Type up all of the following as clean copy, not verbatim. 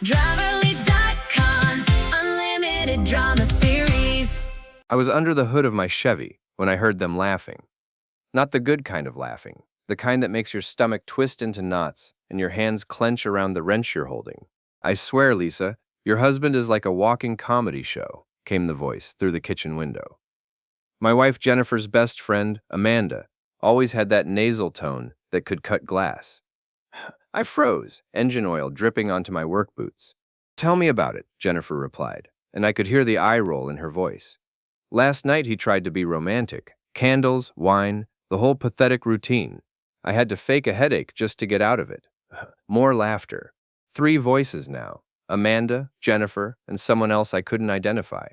Driverly.com, unlimited drama series. I was under the hood of my Chevy when I heard them laughing. Not the good kind of laughing, the kind that makes your stomach twist into knots and your hands clench around the wrench you're holding. "I swear, Lisa, your husband is like a walking comedy show," came the voice through the kitchen window. My wife Jennifer's best friend, Amanda, always had that nasal tone that could cut glass. I froze, engine oil dripping onto my work boots. "Tell me about it," Jennifer replied, and I could hear the eye roll in her voice. "Last night he tried to be romantic. Candles, wine, the whole pathetic routine. I had to fake a headache just to get out of it." More laughter. 3 voices now. Amanda, Jennifer, and someone else I couldn't identify.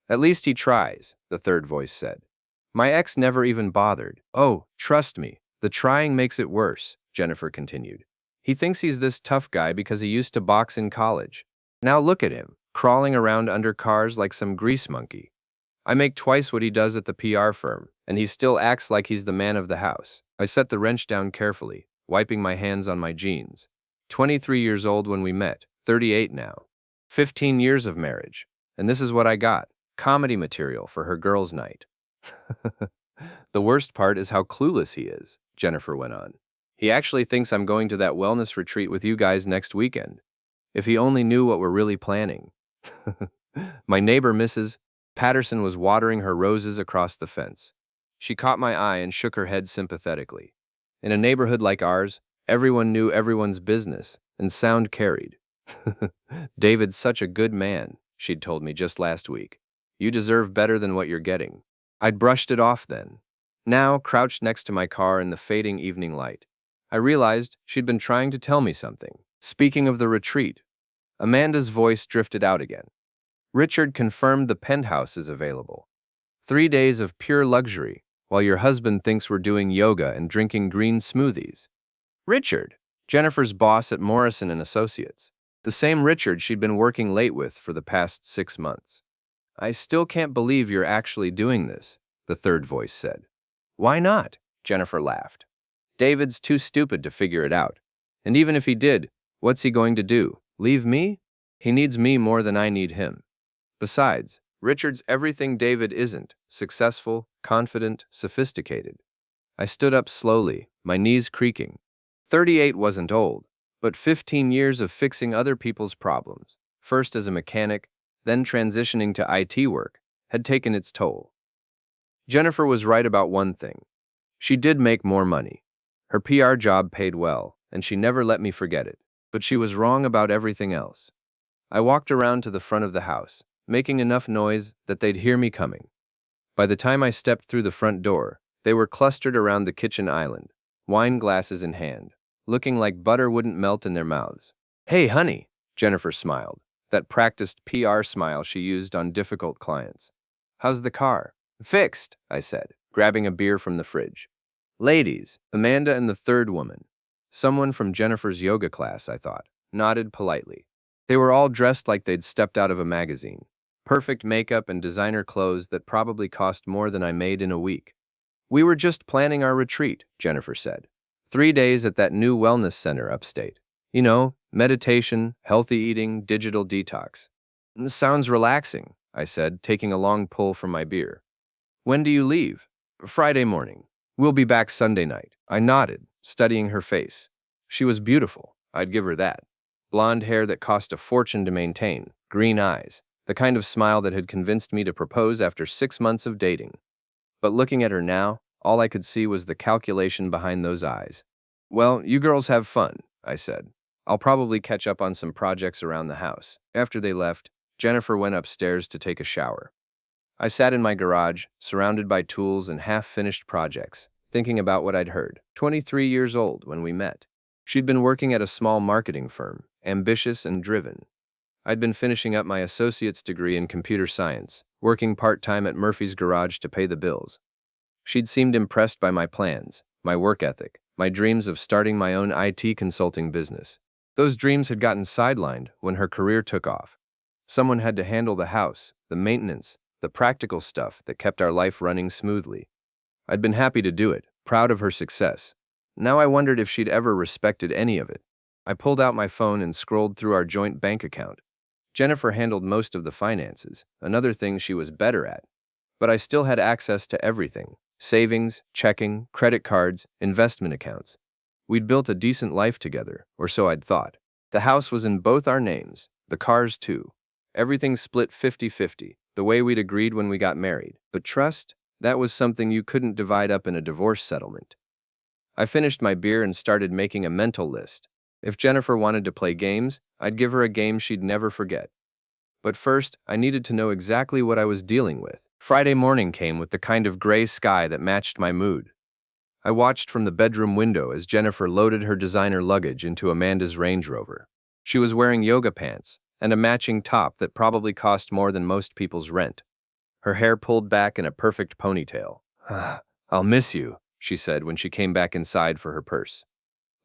"At least he tries," the third voice said. "My ex never even bothered." "Oh, trust me, the trying makes it worse," Jennifer continued. "He thinks he's this tough guy because he used to box in college. Now look at him, crawling around under cars like some grease monkey. I make twice what he does at the PR firm, and he still acts like he's the man of the house." I set the wrench down carefully, wiping my hands on my jeans. 23 years old when we met, 38 now. 15 years of marriage. And this is what I got: comedy material for her girls' night. "The worst part is how clueless he is," Jennifer went on. "He actually thinks I'm going to that wellness retreat with you guys next weekend. If he only knew what we're really planning." My neighbor, Mrs. Patterson, was watering her roses across the fence. She caught my eye and shook her head sympathetically. In a neighborhood like ours, everyone knew everyone's business, and sound carried. "David's such a good man," she'd told me just last week. "You deserve better than what you're getting." I'd brushed it off then. Now, crouched next to my car in the fading evening light, I realized she'd been trying to tell me something. "Speaking of the retreat," Amanda's voice drifted out again. "Richard confirmed the penthouse is available. 3 days of pure luxury, while your husband thinks we're doing yoga and drinking green smoothies." Richard, Jennifer's boss at Morrison and Associates. The same Richard she'd been working late with for the past 6 months. "I still can't believe you're actually doing this," the third voice said. "Why not?" Jennifer laughed. "David's too stupid to figure it out. And even if he did, what's he going to do? Leave me? He needs me more than I need him. Besides, Richard's everything David isn't: successful, confident, sophisticated." I stood up slowly, my knees creaking. 38 wasn't old, but 15 years of fixing other people's problems, first as a mechanic, then transitioning to IT work, had taken its toll. Jennifer was right about one thing. She did make more money. Her PR job paid well, and she never let me forget it. But she was wrong about everything else. I walked around to the front of the house, making enough noise that they'd hear me coming. By the time I stepped through the front door, they were clustered around the kitchen island, wine glasses in hand, looking like butter wouldn't melt in their mouths. "Hey, honey," Jennifer smiled, that practiced PR smile she used on difficult clients. "How's the car?" "Fixed," I said, grabbing a beer from the fridge. Ladies, Amanda and the third woman, someone from Jennifer's yoga class, I thought, nodded politely. They were all dressed like they'd stepped out of a magazine. Perfect makeup and designer clothes that probably cost more than I made in a week. "We were just planning our retreat," Jennifer said. 3 days at that new wellness center upstate. You know, meditation, healthy eating, digital detox. "Sounds relaxing," I said, taking a long pull from my beer. "When do you leave?" "Friday morning. We'll be back Sunday night." I nodded, studying her face. She was beautiful, I'd give her that. Blonde hair that cost a fortune to maintain, green eyes, the kind of smile that had convinced me to propose after 6 months of dating. But looking at her now, all I could see was the calculation behind those eyes. "Well, you girls have fun," I said. "I'll probably catch up on some projects around the house." After they left, Jennifer went upstairs to take a shower. I sat in my garage, surrounded by tools and half-finished projects, thinking about what I'd heard. 23 years old when we met. She'd been working at a small marketing firm, ambitious and driven. I'd been finishing up my associate's degree in computer science, working part-time at Murphy's Garage to pay the bills. She'd seemed impressed by my plans, my work ethic, my dreams of starting my own IT consulting business. Those dreams had gotten sidelined when her career took off. Someone had to handle the house, the maintenance, the practical stuff that kept our life running smoothly. I'd been happy to do it, proud of her success. Now I wondered if she'd ever respected any of it. I pulled out my phone and scrolled through our joint bank account. Jennifer handled most of the finances, another thing she was better at. But I still had access to everything: savings, checking, credit cards, investment accounts. We'd built a decent life together, or so I'd thought. The house was in both our names, the cars too. Everything split 50-50, the way we'd agreed when we got married. But trust, that was something you couldn't divide up in a divorce settlement. I finished my beer and started making a mental list. If Jennifer wanted to play games, I'd give her a game she'd never forget. But first, I needed to know exactly what I was dealing with. Friday morning came with the kind of gray sky that matched my mood. I watched from the bedroom window as Jennifer loaded her designer luggage into Amanda's Range Rover. She was wearing yoga pants and a matching top that probably cost more than most people's rent. Her hair pulled back in a perfect ponytail. "I'll miss you," she said when she came back inside for her purse.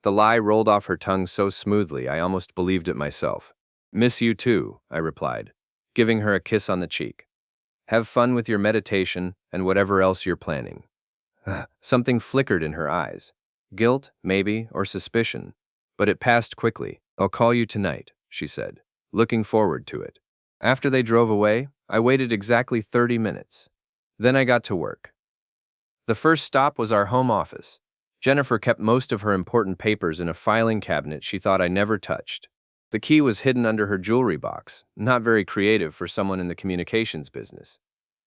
The lie rolled off her tongue so smoothly I almost believed it myself. "Miss you too," I replied, giving her a kiss on the cheek. "Have fun with your meditation and whatever else you're planning." Something flickered in her eyes. Guilt, maybe, or suspicion. But it passed quickly. "I'll call you tonight," she said, looking forward to it. After they drove away, I waited exactly 30 minutes. Then I got to work. The first stop was our home office. Jennifer kept most of her important papers in a filing cabinet she thought I never touched. The key was hidden under her jewelry box, not very creative for someone in the communications business.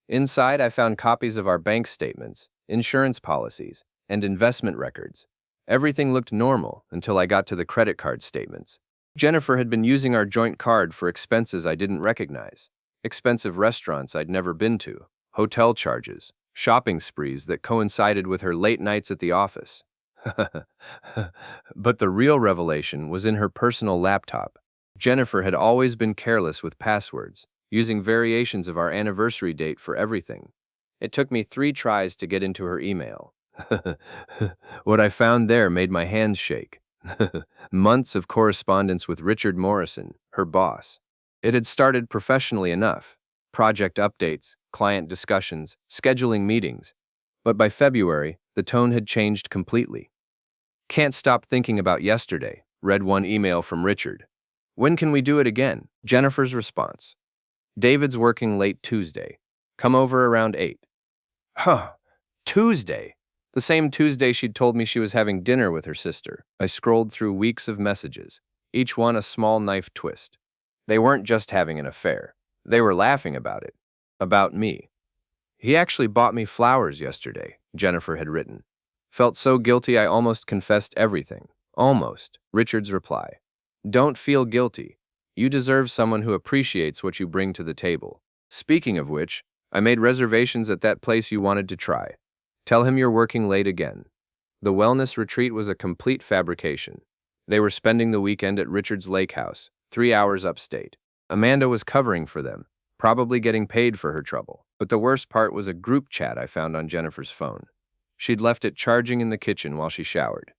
Inside, I found copies of our bank statements, insurance policies, and investment records. Everything looked normal until I got to the credit card statements. Jennifer had been using our joint card for expenses I didn't recognize. Expensive restaurants I'd never been to, hotel charges, shopping sprees that coincided with her late nights at the office. But the real revelation was in her personal laptop. Jennifer had always been careless with passwords, using variations of our anniversary date for everything. It took me 3 tries to get into her email. What I found there made my hands shake. Months of correspondence with Richard Morrison, her boss. It had started professionally enough: project updates, client discussions, scheduling meetings. But by February, the tone had changed completely. "Can't stop thinking about yesterday," read one email from Richard. "When can we do it again?" Jennifer's response: "David's working late Tuesday. Come over around 8. Tuesday! The same Tuesday she'd told me she was having dinner with her sister. I scrolled through weeks of messages, each one a small knife twist. They weren't just having an affair. They were laughing about it. About me. "He actually bought me flowers yesterday," Jennifer had written. "Felt so guilty I almost confessed everything." Almost. Richard's reply: "Don't feel guilty. You deserve someone who appreciates what you bring to the table. Speaking of which, I made reservations at that place you wanted to try. Tell him you're working late again." The wellness retreat was a complete fabrication. They were spending the weekend at Richard's lake house, 3 hours upstate. Amanda was covering for them, probably getting paid for her trouble. But the worst part was a group chat I found on Jennifer's phone. She'd left it charging in the kitchen while she showered.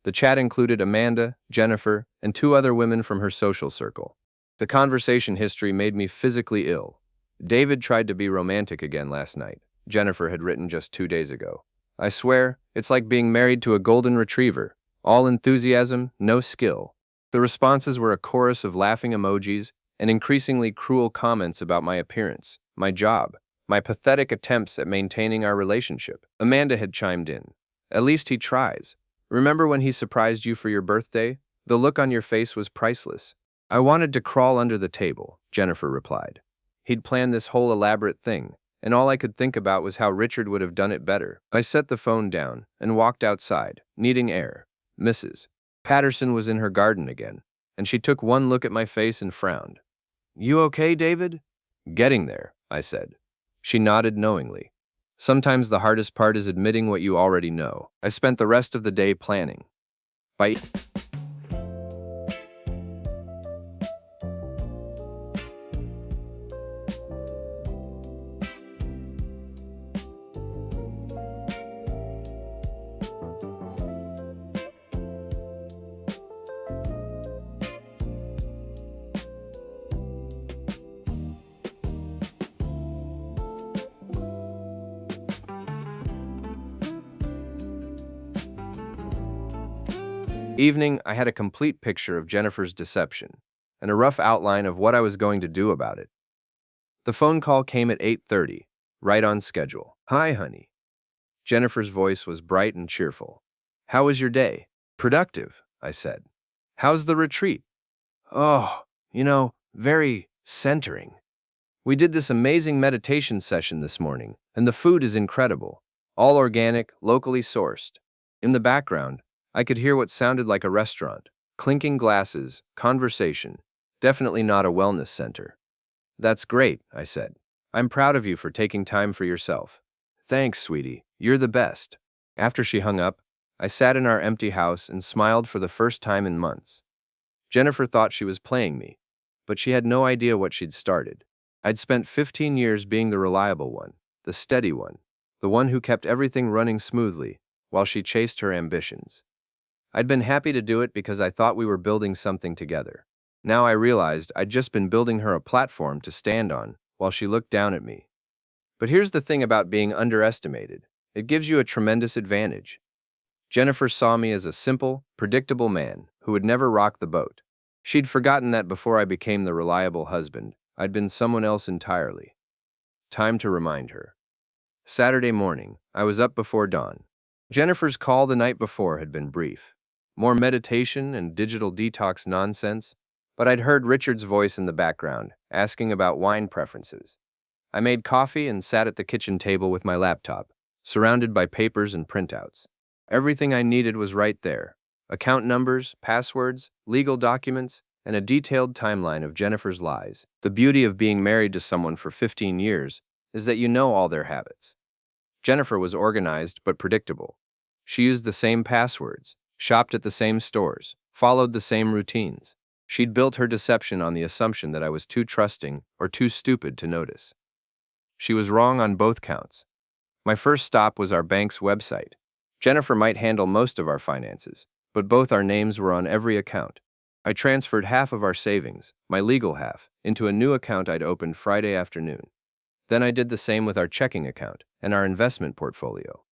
The chat included Amanda, Jennifer, and 2 other women from her social circle. The conversation history made me physically ill. "David tried to be romantic again last night," Jennifer had written just 2 days ago. "I swear, it's like being married to a golden retriever. All enthusiasm, no skill." The responses were a chorus of laughing emojis and increasingly cruel comments about my appearance, my job, my pathetic attempts at maintaining our relationship. Amanda had chimed in: "At least he tries. Remember when he surprised you for your birthday? The look on your face was priceless." "I wanted to crawl under the table," Jennifer replied. "He'd planned this whole elaborate thing, and all I could think about was how Richard would have done it better." I set the phone down and walked outside, needing air. Mrs. Patterson was in her garden again, and she took one look at my face and frowned. "You okay, David?" "Getting there," I said. She nodded knowingly. Sometimes the hardest part is admitting what you already know. I spent the rest of the day planning. By Evening, I had a complete picture of Jennifer's deception and a rough outline of what I was going to do about it. The phone call came at 8:30, right on schedule. "Hi, honey." Jennifer's voice was bright and cheerful. "How was your day?" "Productive," I said. "How's the retreat?" "Oh, very centering. We did this amazing meditation session this morning, and the food is incredible. All organic, locally sourced." In the background, I could hear what sounded like a restaurant. Clinking glasses, conversation. Definitely not a wellness center. "That's great," I said. "I'm proud of you for taking time for yourself." "Thanks, sweetie. You're the best." After she hung up, I sat in our empty house and smiled for the first time in months. Jennifer thought she was playing me, but she had no idea what she'd started. I'd spent 15 years being the reliable one, the steady one, the one who kept everything running smoothly while she chased her ambitions. I'd been happy to do it because I thought we were building something together. Now I realized I'd just been building her a platform to stand on while she looked down at me. But here's the thing about being underestimated. It gives you a tremendous advantage. Jennifer saw me as a simple, predictable man who would never rock the boat. She'd forgotten that before I became the reliable husband, I'd been someone else entirely. Time to remind her. Saturday morning, I was up before dawn. Jennifer's call the night before had been brief. More meditation and digital detox nonsense, but I'd heard Richard's voice in the background, asking about wine preferences. I made coffee and sat at the kitchen table with my laptop, surrounded by papers and printouts. Everything I needed was right there. Account numbers, passwords, legal documents, and a detailed timeline of Jennifer's lies. The beauty of being married to someone for 15 years is that you know all their habits. Jennifer was organized but predictable. She used the same passwords, shopped at the same stores, followed the same routines. She'd built her deception on the assumption that I was too trusting or too stupid to notice. She was wrong on both counts. My first stop was our bank's website. Jennifer might handle most of our finances, but both our names were on every account. I transferred half of our savings, my legal half, into a new account I'd opened Friday afternoon. Then I did the same with our checking account and our investment portfolio.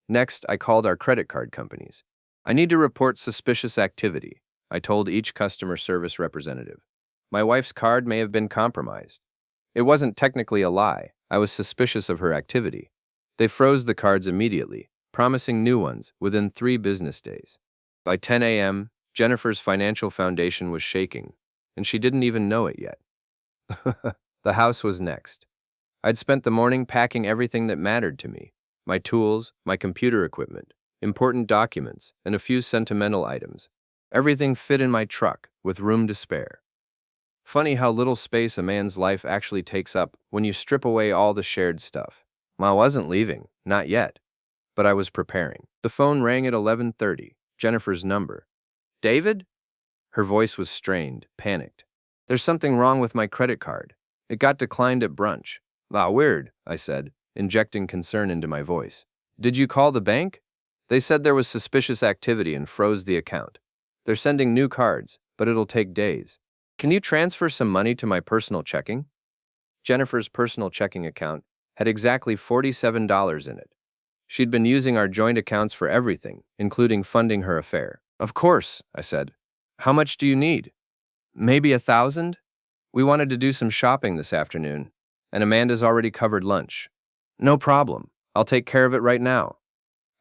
Next, I called our credit card companies. "I need to report suspicious activity," I told each customer service representative. "My wife's card may have been compromised." It wasn't technically a lie. I was suspicious of her activity. They froze the cards immediately, promising new ones within 3 business days. By 10 a.m., Jennifer's financial foundation was shaking, and she didn't even know it yet. The house was next. I'd spent the morning packing everything that mattered to me: my tools, my computer equipment, important documents, and a few sentimental items. Everything fit in my truck, with room to spare. Funny how little space a man's life actually takes up when you strip away all the shared stuff. I wasn't leaving, not yet, but I was preparing. The phone rang at 11:30, Jennifer's number. "David?" Her voice was strained, panicked. "There's something wrong with my credit card. It got declined at brunch." "Ah, weird," I said, injecting concern into my voice. "Did you call the bank?" "They said there was suspicious activity and froze the account. They're sending new cards, but it'll take days. Can you transfer some money to my personal checking?" Jennifer's personal checking account had exactly $47 in it. She'd been using our joint accounts for everything, including funding her affair. "Of course," I said. "How much do you need?" "Maybe 1,000? We wanted to do some shopping this afternoon, and Amanda's already covered lunch." "No problem. I'll take care of it right now."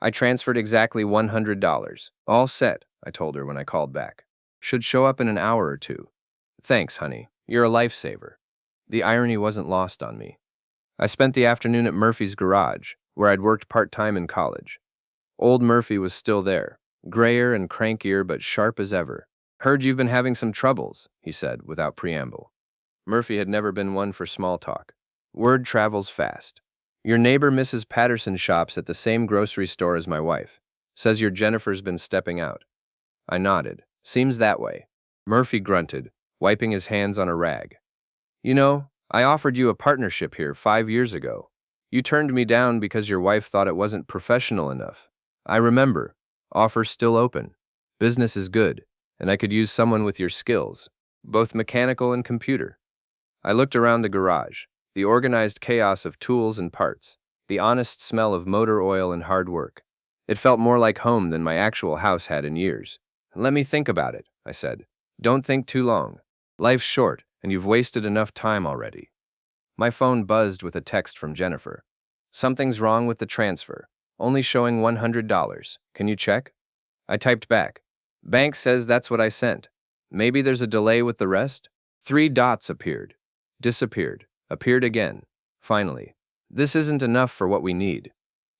I transferred exactly $100. "All set," I told her when I called back. "Should show up in an hour or two." "Thanks, honey. You're a lifesaver." The irony wasn't lost on me. I spent the afternoon at Murphy's garage, where I'd worked part-time in college. Old Murphy was still there, grayer and crankier but sharp as ever. "Heard you've been having some troubles," he said without preamble. Murphy had never been one for small talk. "Word travels fast. Your neighbor Mrs. Patterson shops at the same grocery store as my wife. Says your Jennifer's been stepping out." I nodded. "Seems that way." Murphy grunted, wiping his hands on a rag. I offered you a partnership here 5 years ago. You turned me down because your wife thought it wasn't professional enough." "I remember. Offer still open. Business is good, and I could use someone with your skills, both mechanical and computer." I looked around the garage, the organized chaos of tools and parts, the honest smell of motor oil and hard work. It felt more like home than my actual house had in years. Let me think about it, I said. Don't think too long. Life's short, and you've wasted enough time already. My phone buzzed with a text from Jennifer. Something's wrong with the transfer. Only showing $100. Can you check? I typed back. Bank says that's what I sent. Maybe there's a delay with the rest? 3 dots appeared. Disappeared. Appeared again. Finally. This isn't enough for what we need.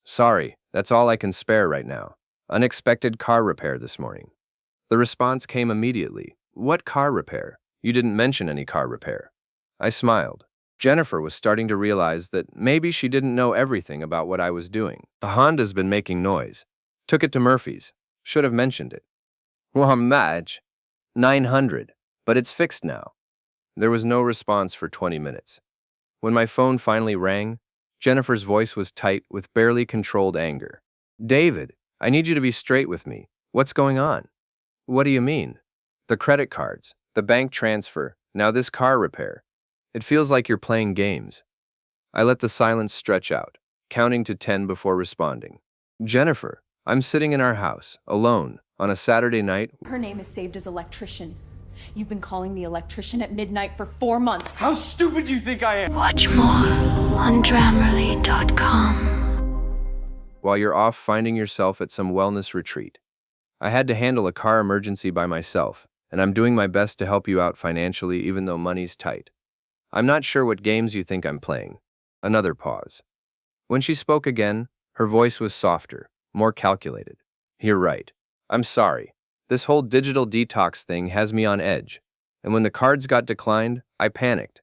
Sorry, that's all I can spare right now. Unexpected car repair this morning. The response came immediately. What car repair? You didn't mention any car repair. I smiled. Jennifer was starting to realize that maybe she didn't know everything about what I was doing. The Honda's been making noise. Took it to Murphy's. Should have mentioned it. Well, Madge. 900. But it's fixed now. There was no response for 20 minutes. When my phone finally rang, Jennifer's voice was tight with barely controlled anger. David, I need you to be straight with me. What's going on? What do you mean? The credit cards, the bank transfer, now this car repair. It feels like you're playing games. I let the silence stretch out, counting to 10 before responding. Jennifer, I'm sitting in our house, alone, on a Saturday night. Her name is saved as electrician. You've been calling the electrician at midnight for 4 months. How stupid do you think I am? Watch more on Grammarly.com. While you're off finding yourself at some wellness retreat. I had to handle a car emergency by myself, and I'm doing my best to help you out financially even though money's tight. I'm not sure what games you think I'm playing. Another pause. When she spoke again, her voice was softer, more calculated. You're right. I'm sorry. This whole digital detox thing has me on edge, and when the cards got declined, I panicked.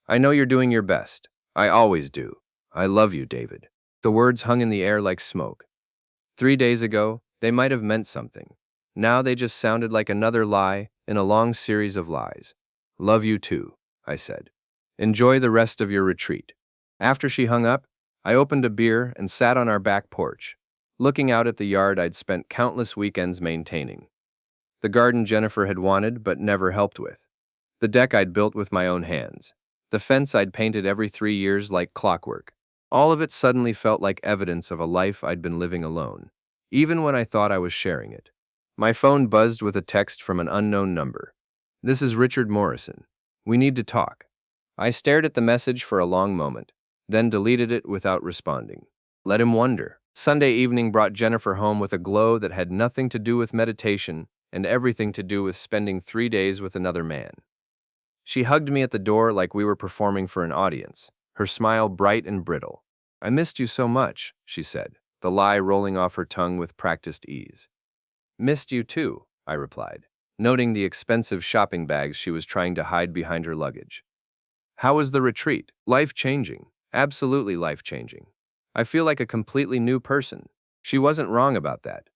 I know you're doing your best. I always do. I love you, David. The words hung in the air like smoke. 3 days ago, they might have meant something. Now they just sounded like another lie in a long series of lies. Love you too, I said. Enjoy the rest of your retreat. After she hung up, I opened a beer and sat on our back porch, looking out at the yard I'd spent countless weekends maintaining. The garden Jennifer had wanted but never helped with. The deck I'd built with my own hands. The fence I'd painted every 3 years like clockwork. All of it suddenly felt like evidence of a life I'd been living alone, even when I thought I was sharing it. My phone buzzed with a text from an unknown number. This is Richard Morrison. We need to talk. I stared at the message for a long moment, then deleted it without responding. Let him wonder. Sunday evening brought Jennifer home with a glow that had nothing to do with meditation and everything to do with spending 3 days with another man. She hugged me at the door like we were performing for an audience, her smile bright and brittle. I missed you so much, she said, the lie rolling off her tongue with practiced ease. Missed you too, I replied, noting the expensive shopping bags she was trying to hide behind her luggage. How was the retreat? Life-changing. Absolutely life-changing. I feel like a completely new person. She wasn't wrong about that.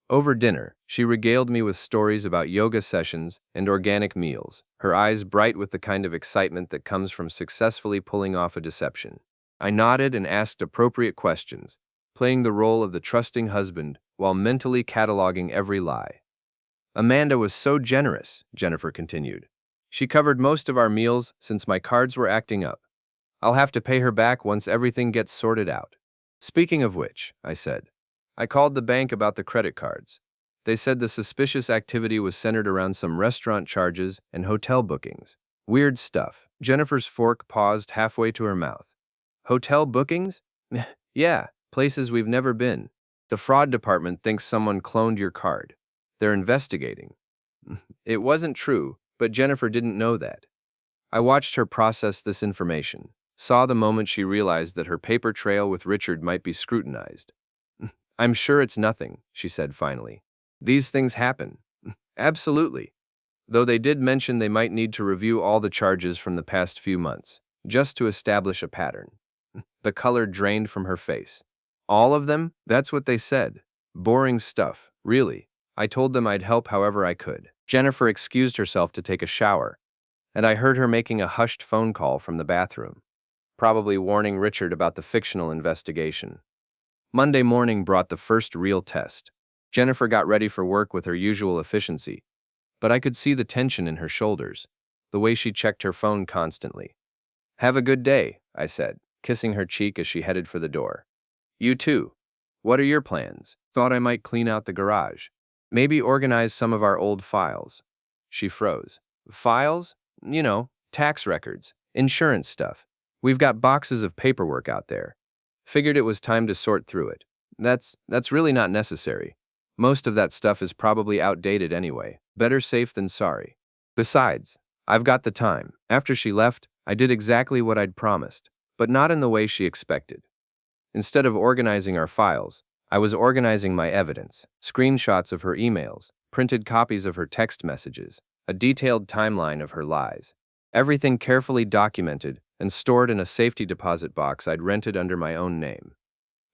Over dinner, she regaled me with stories about yoga sessions and organic meals, her eyes bright with the kind of excitement that comes from successfully pulling off a deception. I nodded and asked appropriate questions, playing the role of the trusting husband while mentally cataloging every lie. Amanda was so generous, Jennifer continued. She covered most of our meals since my cards were acting up. I'll have to pay her back once everything gets sorted out. Speaking of which, I said, I called the bank about the credit cards. They said the suspicious activity was centered around some restaurant charges and hotel bookings. Weird stuff. Jennifer's fork paused halfway to her mouth. Hotel bookings? Yeah, places we've never been. The fraud department thinks someone cloned your card. They're investigating. It wasn't true, but Jennifer didn't know that. I watched her process this information, saw the moment she realized that her paper trail with Richard might be scrutinized. I'm sure it's nothing, she said finally. These things happen. Absolutely. Though they did mention they might need to review all the charges from the past few months, just to establish a pattern. The color drained from her face. All of them? That's what they said. Boring stuff, really. I told them I'd help however I could. Jennifer excused herself to take a shower, and I heard her making a hushed phone call from the bathroom, probably warning Richard about the fictional investigation. Monday morning brought the first real test. Jennifer got ready for work with her usual efficiency, but I could see the tension in her shoulders, the way she checked her phone constantly. Have a good day, I said, kissing her cheek as she headed for the door. You too. What are your plans? Thought I might clean out the garage. Maybe organize some of our old files. She froze. Files? You know, tax records, insurance stuff. We've got boxes of paperwork out there. Figured it was time to sort through it. That's really not necessary. Most of that stuff is probably outdated anyway. Better safe than sorry. Besides, I've got the time. After she left, I did exactly what I'd promised, but not in the way she expected. Instead of organizing our files, I was organizing my evidence, screenshots of her emails, printed copies of her text messages, a detailed timeline of her lies. Everything carefully documented and stored in a safety deposit box I'd rented under my own name.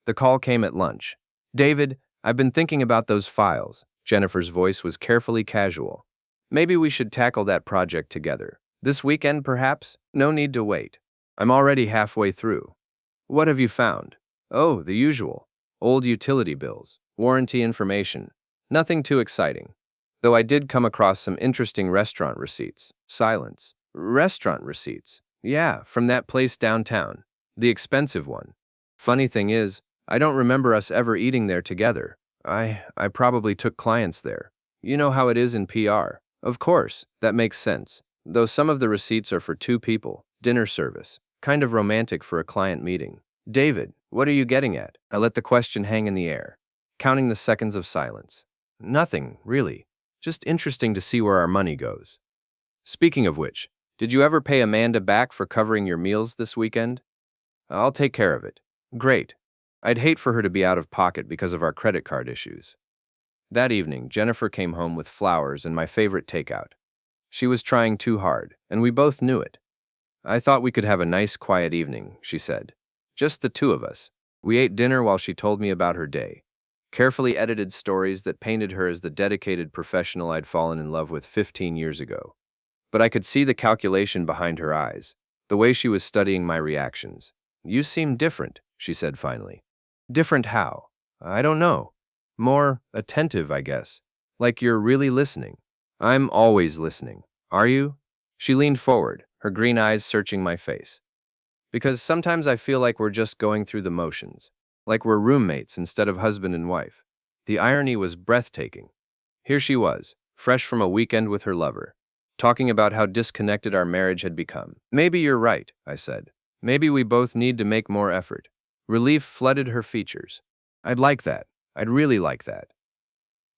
The call came at lunch. David, I've been thinking about those files. Jennifer's voice was carefully casual. Maybe we should tackle that project together. This weekend, perhaps? No need to wait. I'm already halfway through. What have you found? Oh, the usual. Old utility bills, warranty information. Nothing too exciting. Though I did come across some interesting restaurant receipts. Silence. Restaurant receipts. Yeah, from that place downtown. The expensive one. Funny thing is, I don't remember us ever eating there together. I probably took clients there. You know how it is in PR. Of course, that makes sense. Though some of the receipts are for 2 people. Dinner service. Kind of romantic for a client meeting. David, what are you getting at? I let the question hang in the air, counting the seconds of silence. Nothing, really. Just interesting to see where our money goes. Speaking of which, did you ever pay Amanda back for covering your meals this weekend? I'll take care of it. Great. I'd hate for her to be out of pocket because of our credit card issues. That evening, Jennifer came home with flowers and my favorite takeout. She was trying too hard, and we both knew it. I thought we could have a nice, quiet evening, she said. Just the 2 of us. We ate dinner while she told me about her day. Carefully edited stories that painted her as the dedicated professional I'd fallen in love with 15 years ago. But I could see the calculation behind her eyes, the way she was studying my reactions. You seem different, she said finally. Different how? I don't know. More attentive, I guess. Like you're really listening. I'm always listening. Are you? She leaned forward, her green eyes searching my face. Because sometimes I feel like we're just going through the motions. Like we're roommates instead of husband and wife. The irony was breathtaking. Here she was, fresh from a weekend with her lover, talking about how disconnected our marriage had become. Maybe you're right, I said. Maybe we both need to make more effort. Relief flooded her features. I'd like that. I'd really like that.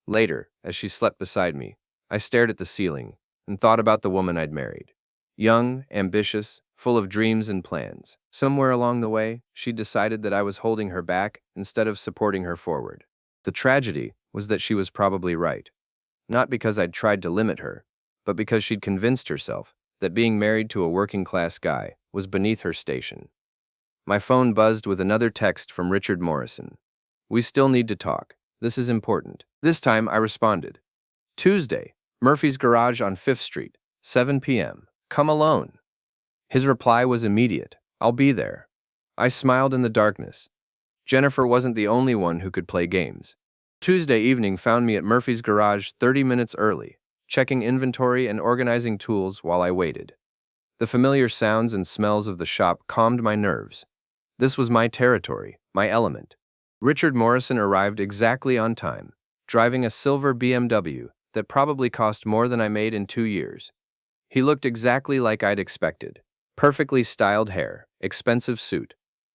Later, as she slept beside me, I stared at the ceiling and thought about the woman I'd married. Young, ambitious, full of dreams and plans. Somewhere along the way, she decided that I was holding her back instead of supporting her forward. The tragedy was that she was probably right. Not because I'd tried to limit her, but because she'd convinced herself that being married to a working-class guy was beneath her station. My phone buzzed with another text from Richard Morrison. We still need to talk. This is important. This time I responded. Tuesday, Murphy's Garage on 5th Street, 7 p.m. Come alone. His reply was immediate. I'll be there. I smiled in the darkness. Jennifer wasn't the only one who could play games. Tuesday evening found me at Murphy's Garage 30 minutes early, checking inventory and organizing tools while I waited. The familiar sounds and smells of the shop calmed my nerves. This was my territory, my element. Richard Morrison arrived exactly on time, driving a silver BMW that probably cost more than I made in 2 years. He looked exactly like I'd expected. Perfectly styled hair, expensive suit,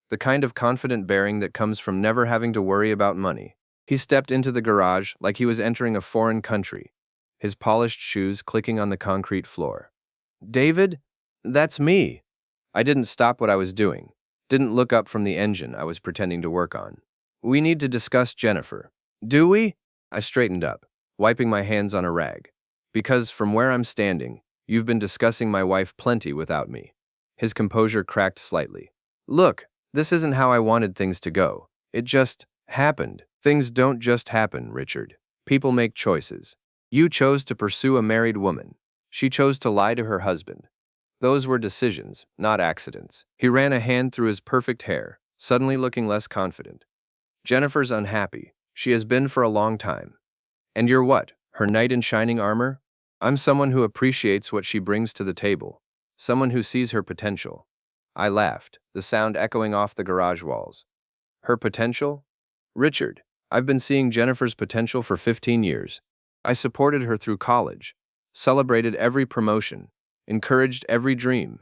the kind of confident bearing that comes from never having to worry about money. He stepped into the garage like he was entering a foreign country, his polished shoes clicking on the concrete floor. David? That's me. I didn't stop what I was doing, didn't look up from the engine I was pretending to work on. We need to discuss Jennifer. Do we? I straightened up, wiping my hands on a rag. Because from where I'm standing, you've been discussing my wife plenty without me. His composure cracked slightly. Look, this isn't how I wanted things to go. It just happened. Things don't just happen, Richard. People make choices. You chose to pursue a married woman. She chose to lie to her husband. Those were decisions, not accidents. He ran a hand through his perfect hair, suddenly looking less confident. Jennifer's unhappy. She has been for a long time. And you're what? Her knight in shining armor? I'm someone who appreciates what she brings to the table. Someone who sees her potential. I laughed, the sound echoing off the garage walls. Her potential? Richard, I've been seeing Jennifer's potential for 15 years. I supported her through college, celebrated every promotion, encouraged every dream.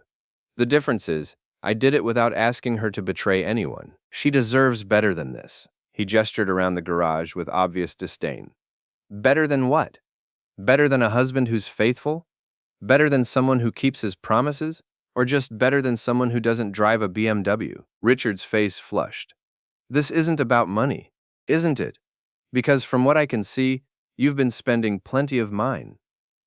The difference is, I did it without asking her to betray anyone. She deserves better than this. He gestured around the garage with obvious disdain. Better than what? Better than a husband who's faithful? Better than someone who keeps his promises? Or just better than someone who doesn't drive a BMW? Richard's face flushed. This isn't about money, isn't it? Because from what I can see, you've been spending plenty of mine.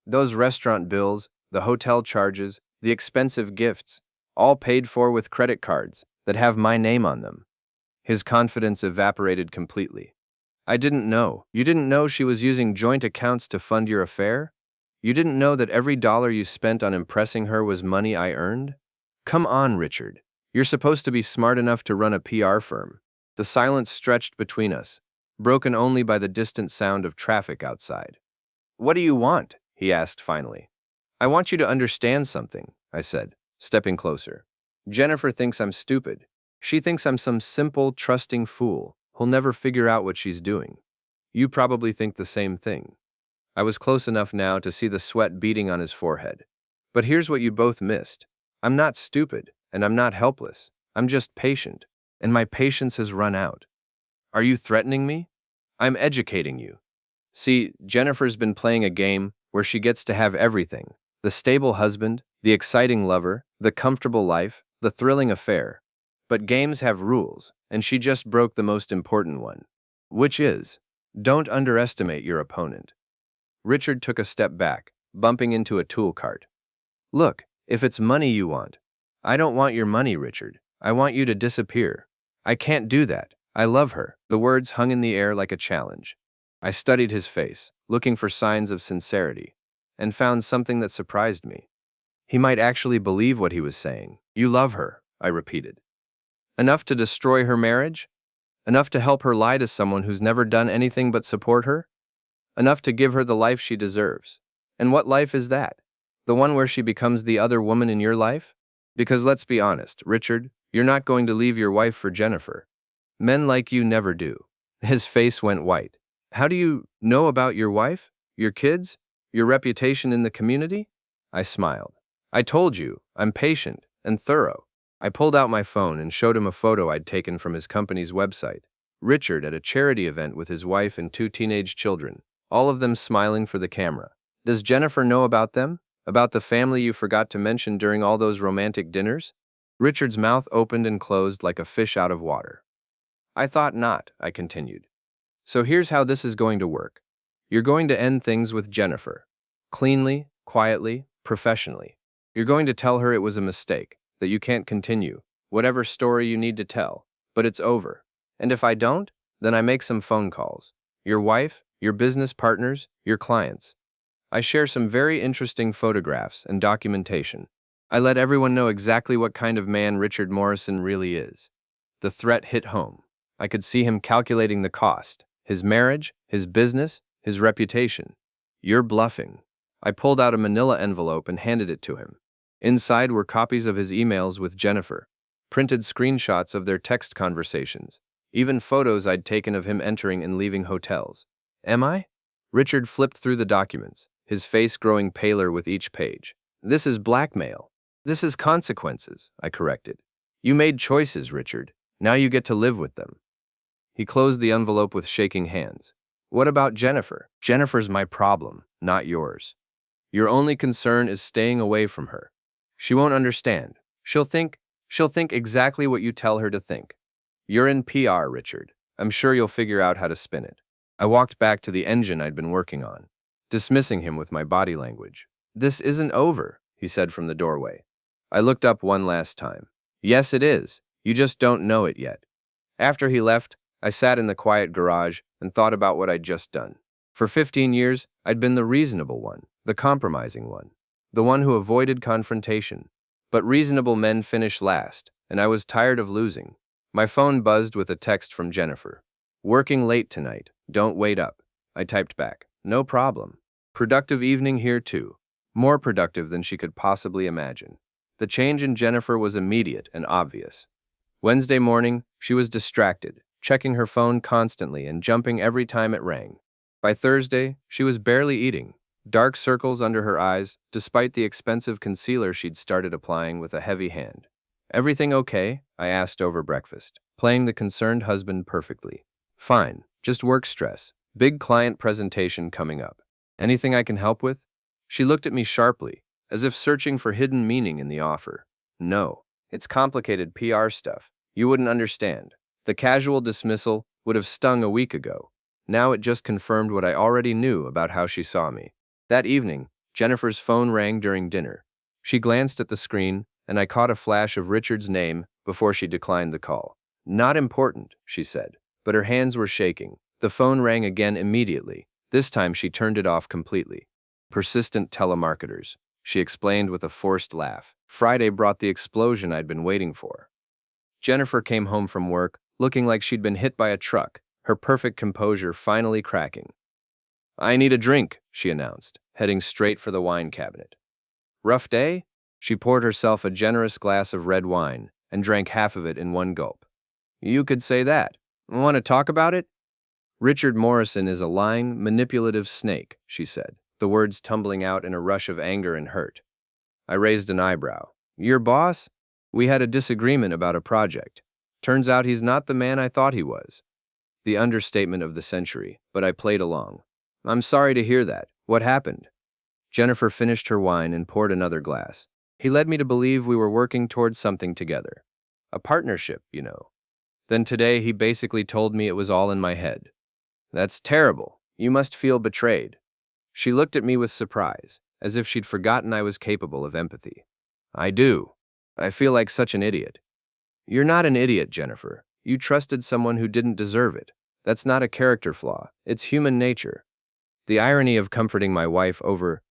Those restaurant bills, the hotel charges, the expensive gifts, all paid for with credit cards that have my name on them. His confidence evaporated completely. I didn't know. You didn't know she was using joint accounts to fund your affair? You didn't know that every dollar you spent on impressing her was money I earned? Come on, Richard. You're supposed to be smart enough to run a PR firm. The silence stretched between us, broken only by the distant sound of traffic outside. What do you want? He asked finally. I want you to understand something, I said, stepping closer. Jennifer thinks I'm stupid. She thinks I'm some simple, trusting fool who'll never figure out what she's doing. You probably think the same thing. I was close enough now to see the sweat beading on his forehead. But here's what you both missed. I'm not stupid, and I'm not helpless. I'm just patient, and my patience has run out. Are you threatening me? I'm educating you. See, Jennifer's been playing a game where she gets to have everything. The stable husband, the exciting lover, the comfortable life, the thrilling affair. But games have rules, and she just broke the most important one. Which is, don't underestimate your opponent. Richard took a step back, bumping into a tool cart. Look, if it's money you want. I don't want your money, Richard. I want you to disappear. I can't do that. I love her. The words hung in the air like a challenge. I studied his face, looking for signs of sincerity, and found something that surprised me. He might actually believe what he was saying. You love her, I repeated. Enough to destroy her marriage? Enough to help her lie to someone who's never done anything but support her? Enough to give her the life she deserves. And what life is that? The one where she becomes the other woman in your life? Because let's be honest, Richard, you're not going to leave your wife for Jennifer. Men like you never do. His face went white. How do you know about your wife, your kids, your reputation in the community? I smiled. I told you, I'm patient and thorough. I pulled out my phone and showed him a photo I'd taken from his company's website. Richard at a charity event with his wife and 2 teenage children, all of them smiling for the camera. Does Jennifer know about them? About the family you forgot to mention during all those romantic dinners? Richard's mouth opened and closed like a fish out of water. I thought not, I continued. So here's how this is going to work. You're going to end things with Jennifer. Cleanly, quietly, professionally. You're going to tell her it was a mistake, that you can't continue, whatever story you need to tell, but it's over. And if I don't, then I make some phone calls. Your wife, your business partners, your clients. I share some very interesting photographs and documentation. I let everyone know exactly what kind of man Richard Morrison really is. The threat hit home. I could see him calculating the cost, his marriage, his business, his reputation. You're bluffing. I pulled out a manila envelope and handed it to him. Inside were copies of his emails with Jennifer, printed screenshots of their text conversations, even photos I'd taken of him entering and leaving hotels. Am I? Richard flipped through the documents, his face growing paler with each page. This is blackmail. This is consequences, I corrected. You made choices, Richard. Now you get to live with them. He closed the envelope with shaking hands. What about Jennifer? Jennifer's my problem, not yours. Your only concern is staying away from her. She won't understand. She'll think exactly what you tell her to think. You're in PR, Richard. I'm sure you'll figure out how to spin it. I walked back to the engine I'd been working on, dismissing him with my body language. This isn't over, he said from the doorway. I looked up one last time. Yes, it is. You just don't know it yet. After he left, I sat in the quiet garage and thought about what I'd just done. For 15 years, I'd been the reasonable one, the compromising one, the one who avoided confrontation. But reasonable men finish last, and I was tired of losing. My phone buzzed with a text from Jennifer. Working late tonight. Don't wait up. I typed back. No problem. Productive evening here too. More productive than she could possibly imagine. The change in Jennifer was immediate and obvious. Wednesday morning, she was distracted, checking her phone constantly and jumping every time it rang. By Thursday, she was barely eating, dark circles under her eyes, despite the expensive concealer she'd started applying with a heavy hand. Everything okay? I asked over breakfast, playing the concerned husband perfectly. Fine, just work stress. Big client presentation coming up. Anything I can help with? She looked at me sharply, as if searching for hidden meaning in the offer. No, it's complicated PR stuff. You wouldn't understand. The casual dismissal would have stung a week ago. Now it just confirmed what I already knew about how she saw me. That evening, Jennifer's phone rang during dinner. She glanced at the screen, and I caught a flash of Richard's name before she declined the call. Not important, she said, but her hands were shaking. The phone rang again immediately. This time she turned it off completely. Persistent telemarketers, she explained with a forced laugh. Friday brought the explosion I'd been waiting for. Jennifer came home from work, looking like she'd been hit by a truck, her perfect composure finally cracking. I need a drink, she announced, heading straight for the wine cabinet. Rough day? She poured herself a generous glass of red wine and drank half of it in one gulp. You could say that. Want to talk about it? Richard Morrison is a lying, manipulative snake, she said, the words tumbling out in a rush of anger and hurt. I raised an eyebrow. Your boss? We had a disagreement about a project. Turns out he's not the man I thought he was. The understatement of the century, but I played along. I'm sorry to hear that. What happened? Jennifer finished her wine and poured another glass. He led me to believe we were working towards something together. A partnership, you know. Then today he basically told me it was all in my head. That's terrible. You must feel betrayed. She looked at me with surprise, as if she'd forgotten I was capable of empathy. I do. I feel like such an idiot. You're not an idiot, Jennifer. You trusted someone who didn't deserve it. That's not a character flaw. It's human nature. The irony of comforting my wife over